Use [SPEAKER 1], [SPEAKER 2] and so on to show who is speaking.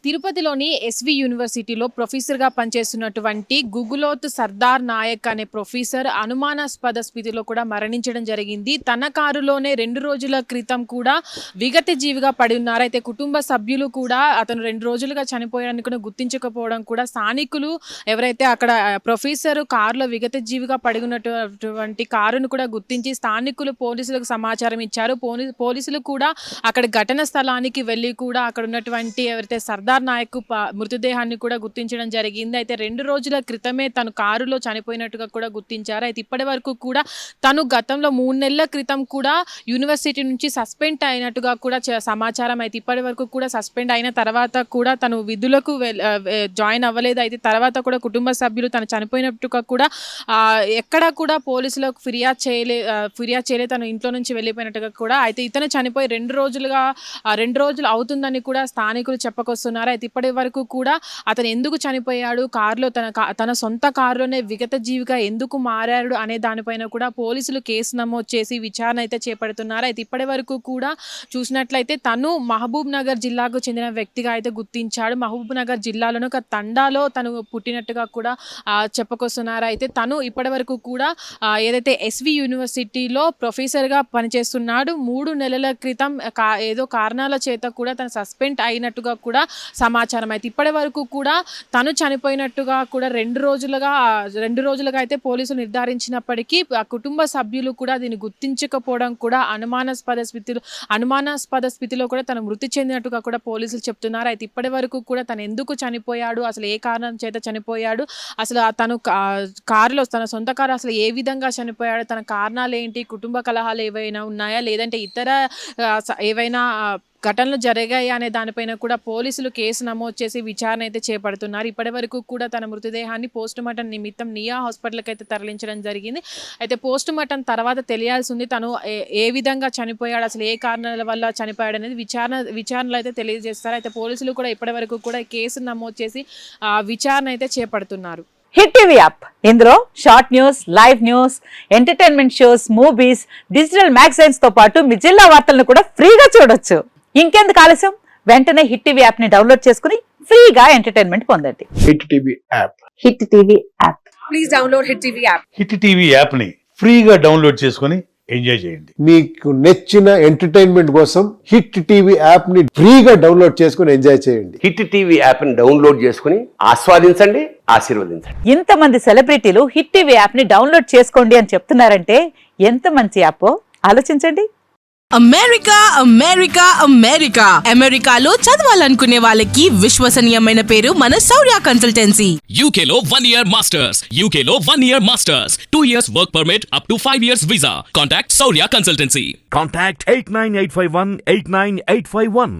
[SPEAKER 1] తిరుపతిలోని ఎస్వి యూనివర్సిటీలో ప్రొఫెసర్గా పనిచేస్తున్నటువంటి గుగులోత్ సర్దార్ నాయక్ అనే ప్రొఫెసర్ అనుమానాస్పద స్థితిలో కూడా మరణించడం జరిగింది. తన కారులోనే 2 రోజుల క్రితం కూడా విగత జీవిగా పడి ఉన్నారు. అయితే కుటుంబ సభ్యులు కూడా అతను 2 రోజులుగా చనిపోయాడని కూడా గుర్తించకపోవడం కూడా స్థానికులు ఎవరైతే అక్కడ ప్రొఫెసర్ కారులో విగత జీవిగా పడి ఉన్నటువంటి కారును కూడా గుర్తించి స్థానికులు పోలీసులకు సమాచారం ఇచ్చారు. పోలీసులు కూడా అక్కడ ఘటన స్థలానికి వెళ్ళి కూడా అక్కడ ఉన్నటువంటి ఎవరైతే సర్దార్ నాయక్ మృతదేహాన్ని కూడా గుర్తించడం జరిగింది. అయితే 2 రోజుల క్రితమే తను కారులో చనిపోయినట్టుగా కూడా గుర్తించారు. అయితే ఇప్పటి వరకు కూడా తను గతంలో 3 నెలల క్రితం కూడా యూనివర్సిటీ నుంచి సస్పెండ్ అయినట్టుగా కూడా సమాచారం. అయితే ఇప్పటి వరకు కూడా సస్పెండ్ అయిన తర్వాత కూడా తను విధులకు జాయిన్ అవ్వలేదు. అయితే తర్వాత కూడా కుటుంబ సభ్యులు తను చనిపోయినట్టుగా కూడా ఎక్కడ కూడా పోలీసులకు ఫిర్యాదు చేయలే తను ఇంట్లో నుంచి వెళ్ళిపోయినట్టుగా కూడా. అయితే ఇతను చనిపోయి 2 రోజులు అవుతుందని కూడా స్థానికులు చెప్పుకొస్తున్నారు. అయితే ఇప్పటి వరకు కూడా అతను ఎందుకు చనిపోయాడు, కారులో తన సొంత కారులోనే విగత జీవిగా ఎందుకు మారాడు అనే దానిపైన కూడా పోలీసులు కేసు నమోదు చేసి విచారణ అయితే చేపడుతున్నారు. అయితే ఇప్పటి వరకు కూడా చూసినట్లయితే తను మహబూబ్ నగర్ జిల్లాకు చెందిన వ్యక్తిగా అయితే గుర్తించాడు. మహబూబ్ నగర్ జిల్లాలోని ఒక తండాలో తను పుట్టినట్టుగా కూడా చెప్పుకొస్తున్నారు. అయితే తను ఇప్పటి వరకు కూడా ఏదైతే ఎస్వి యూనివర్సిటీలో ప్రొఫెసర్గా పనిచేస్తున్నాడు. 3 నెలల క్రితం ఏదో కారణాల చేత కూడా తను సస్పెండ్ అయినట్టుగా కూడా సమాచారం. అయితే ఇప్పటి వరకు కూడా తను చనిపోయినట్టుగా కూడా 2 రోజులుగా అయితే పోలీసులు నిర్ధారించినప్పటికీ ఆ కుటుంబ సభ్యులు కూడా దీన్ని గుర్తించకపోవడం కూడా అనుమానాస్పద స్థితిలో కూడా తను మృతి చెందినట్టుగా కూడా పోలీసులు చెప్తున్నారు. అయితే ఇప్పటి వరకు కూడా తను ఎందుకు చనిపోయాడు, అసలు ఏ కారణం చేత చనిపోయాడు, అసలు తను కారులో తన సొంత కారు అసలు ఏ విధంగా చనిపోయాడు, తన కారణాలు ఏంటి, కుటుంబ కలహాలు ఏవైనా ఉన్నాయా, లేదంటే ఇతర ఏవైనా ఘటనలు జరిగాయి అనే దానిపైన కూడా పోలీసులు కేసు నమోదు చేసి విచారణ అయితే చేపడుతున్నారు. ఇప్పటి వరకు కూడా తన మృతదేహాన్ని పోస్టుమార్టం నిమిత్తం నియా హాస్పిటల్కి అయితే తరలించడం జరిగింది. అయితే పోస్టుమార్టం తర్వాత తెలియాల్సి ఉంది తను ఏ విధంగా చనిపోయాడు, అసలు ఏ కారణాల వల్ల చనిపోయాడు అనేది విచారణలో అయితే తెలియజేస్తారు. అయితే పోలీసులు కూడా ఇప్పటి వరకు కూడా కేసు నమోదు చేసి విచారణ అయితే చేపడుతున్నారు.
[SPEAKER 2] హిట్ టీవీ యాప్, ఇందులో short news, live news, entertainment shows, movies, digital magazines తో పాటు మీ జిల్లా వార్తలను కూడా ఫ్రీగా చూడొచ్చు. ఇంకెందుకు ఆలస్యం, వెంటనే హిట్ టీవీ యాప్ ని డౌన్లోడ్ చేసుకుని ఫ్రీగా ఎంటర్టైన్మెంట్ పొందండి.
[SPEAKER 3] Hit TV app,
[SPEAKER 2] hit TV app,
[SPEAKER 4] please download hit TV app.
[SPEAKER 5] Hit TV app ని ఫ్రీగా డౌన్లోడ్ చేసుకుని ఎంజాయ్ చేయండి.
[SPEAKER 3] మీకు నచ్చిన ఎంటర్టైన్మెంట్ కోసం హిట్ టీవీ యాప్ ని ఫ్రీగా డౌన్లోడ్ చేసుకుని ఎంజాయ్ చేయండి.
[SPEAKER 6] హిట్ టీవీ యాప్ ని డౌన్లోడ్ చేసుకుని ఆస్వాదించండి, ఆశీర్వదించండి.
[SPEAKER 2] ఇంతమంది సెలబ్రిటీలు హిట్ టీవీ యాప్ ని డౌన్లోడ్ చేసుకోండి అని చెప్తున్నారంటే ఎంత మంచి యాప్ ఆలోచించండి.
[SPEAKER 7] అమెరికాలో చదవాలనుకునే వాళ్ళకి విశ్వసనీయమైన పేరు మన శౌర్య కన్సల్టెన్సీ.
[SPEAKER 8] UK లో 1 year masters, 2 years work permit up to 5 years visa. Contact Saurya Consultancy.
[SPEAKER 9] Contact 89851 89851.